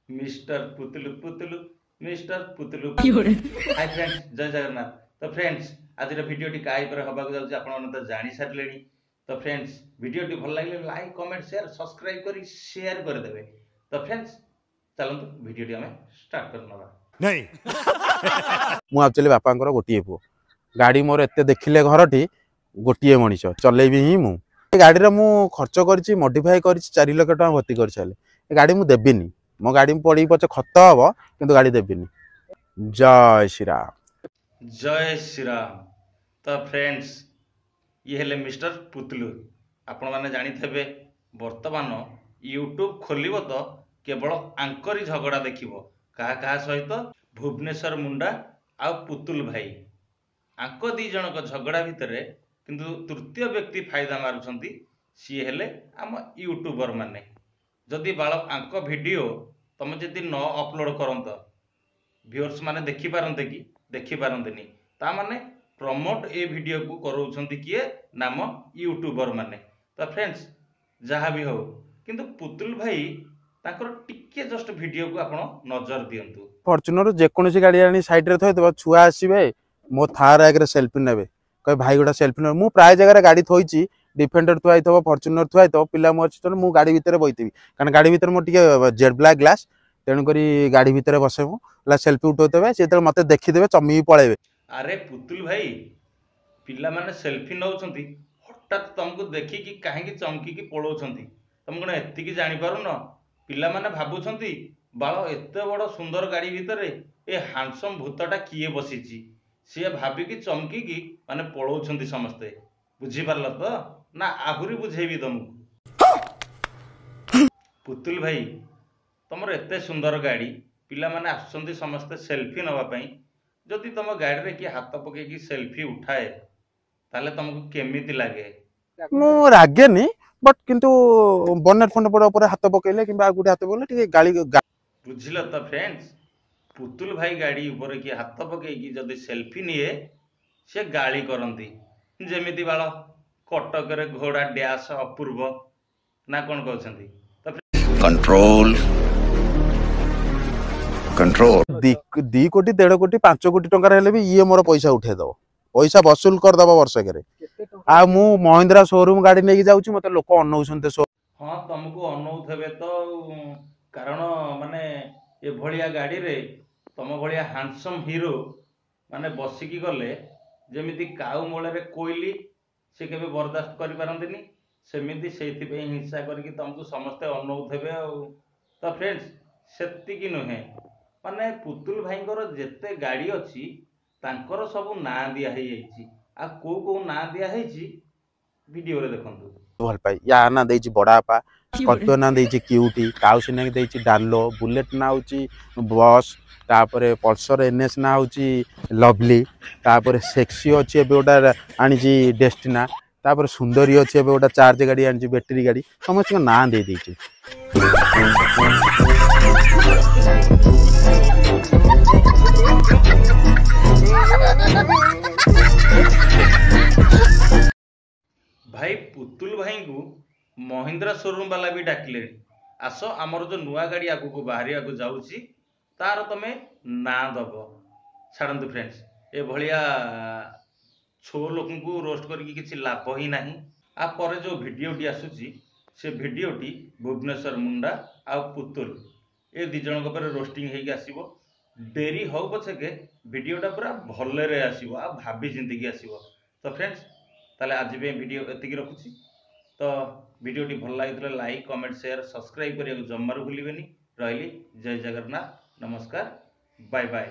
Mister Putlu Putlu mister Putlu Putlu. Hi friends, जय जगन्नाथ। तो friends, आज भिडियोटी काईपर हवाक जाऊँ आपण तो जानी सारे। तो फ्रेंड्स, भिडियोटी भल लगे लाइक कमेंट शेयर सब्सक्राइब कर शेयर करदे। तो फ्रेंड्स, चलते भिडियोटी आम स्टार्ट करना नहीं। मु एक्चुअली बापांकर गोटे पुओ गाड़ी मोर एत देखिले घरटी गोटे मनीष चलेबी ही मु गाड़ी रे मु खर्च कर मॉडिफाई कर 4 लाख टका भर्ती कर सारे गाड़ी मु देबिनी मो गाड़ी में पड़ी पचे खत हम किंतु गाड़ी देबिनी। जय श्री राम। जय श्री राम। तो फ्रेंड्स, ये हेले मिस्टर पुतलू। आपण माने जानी थेबे वर्तमान यूट्यूब खोलिबो तो केवल आंकरी झगड़ा देखिबो कहा कहा सहित भुवनेश्वर मुंडा आ पुतुल भाई आंक दी जन को झगड़ा भितर किंतु तृतीय व्यक्ति फायदा मारुछंती सी हेले आम यूट्यूबर माने। जदि बाल आंक वीडियो तुम जदि न अपलोड करंत व्यूअर्स माने देखि पारंते कि देखि पारंतेनी ता माने प्रमोट ए वीडियो को करोछंती किए नाम यूट्यूबर माने। तो फ्रेंड्स, जहाँ भी हो किंतु पुतुल भाई ताकर टिके जस्ट वीडियो को आपण नजर दियंतु। फॉर्च्यूनर जेकोसी गाड़ी आनी साइड रे थई छुआ आसीबे मो थार आगे सेल्फी नेबे कहे भाई गोटा सेल्फी ने मु प्राय जगह गाड़ी थोइची डिफेंडर थुआई थो फॉर्च्यूनर थुआई थो पिला मो अछि तो मु गाड़ी भीतर बइथिबी कारण गाड़ी भीतर मो टिके जेड ब्लैक ग्लास तेणु करी गाड़ी भीतर बसे मु ला सेल्फी उठोतेबे से त मते देखि देबे चमी पळेबे। अरे पुतुल भाई, पिला माने सेल्फी नौछंती हठात तुमको देखि कि काहे कि चमकी कि पळौछंती तुम कोन एत्ति कि जानि पारुन। पिला माने भाबुछंती बाळ एते बड़ सुंदर गाड़ी भीतर ए हांडसम भूतटा किए बसिची सी भाबी कि चमकी कि माने पळौछंती समस्ते। बुझी पारल तो ना आहुरी बुझेबी तुमको। पुतुल भाई, तुमर एते सुंदर गाड़ी पिला माने आसुछंती समस्ते सेल्फी नवा पई जदि तुम गाड़ी रे कि हाथ पके कि सेल्फी उठाए ताले तुमको केमिति लागे? मु रागेनी बट किंतु बनेट फंड पड़ ऊपर हाथ पकेले किबा गुटे हाथ पकेले टिके गाड़ी बुझिल तो फ्रेंड्स, पुतुल भाई गाड़ी ऊपर कि हाथ पके कि जदि सेल्फी निए से गाली करंती जेमिति बाळ कटक रे घोड़ा डैश अपूर्व ना कोन कहउछंती। तो कंट्रोल कंट्रोल 2 कोटी 1.5 कोटी 5 कोटी टंका हेले भी ये मोर पैसा उठे दब पैसा वसूल कर दब वर्षक आ मु महिंद्रा शोरूम गाड़ी नहीं जाऊँ मत लोक अनौछंते हाँ, तुमको अनौथबे तो कारण माने ए भलिया गाड़ी रे तुम भलिया हैंडसम हीरो माने बसिकी गले जेमिति काउ मूल रे कोइली से केबे बर्दाश्त करि पारंतिनी सेमिति सेइथिबे हिंसा करके तुमको समस्ते अनौथबे। तो फ्रेंड्स, सेतिकी नुहे माने पुतुल भाईंकर जेते गाड़ी अछि तांकर सब ना दिया हे जाइछि आ को ना दिया हेछि वीडियो रे देखंतु। भल पाई या ना देछि बड़ापा स्कॉर्पियो ना देछि क्यूटी काउसी ना देछि डालो बुलेट ना होछि बस तापरे पल्सर एनएस ना होछि लवली तापरे सेक्सी अछि एबे ओटा आनिछि डेस्टिना तापरे सुंदरी अछि एबे ओटा चार्ज गाड़ी आनिछि बैटरी गाड़ी समस्त ना दे देछि। भाई पुतुल भाई को महिंद्रा शोरूम वाला भी डाकिले आस आमर जो नुआ गाड़ी आगु को बाहर को जाऊँगी तार तमें ना दब छाड़ू। फ्रेंड्स, ए भलिया छो लोक को रोस्ट करके किसी लाभ ही ना। आप जो भिडियोटी आसूची से भिडियोटी भुवनेश्वर मुंडा आ पुतुल ए दी जन पर रोस्टिंग होगी आसो डेरी हो पछे भिडियोटा पूरा भलरे आसो आ भाभी चिंतिकी आसो। तो फ्रेंड्स, ताले आज भी वीडियो एतिकी रखुची। तो वीडियोटी भल लगी लाइक कमेंट शेयर सब्सक्राइब करने को जमार भूलिबेनी। रही जय जगन्नाथ, नमस्कार, बाय बाय।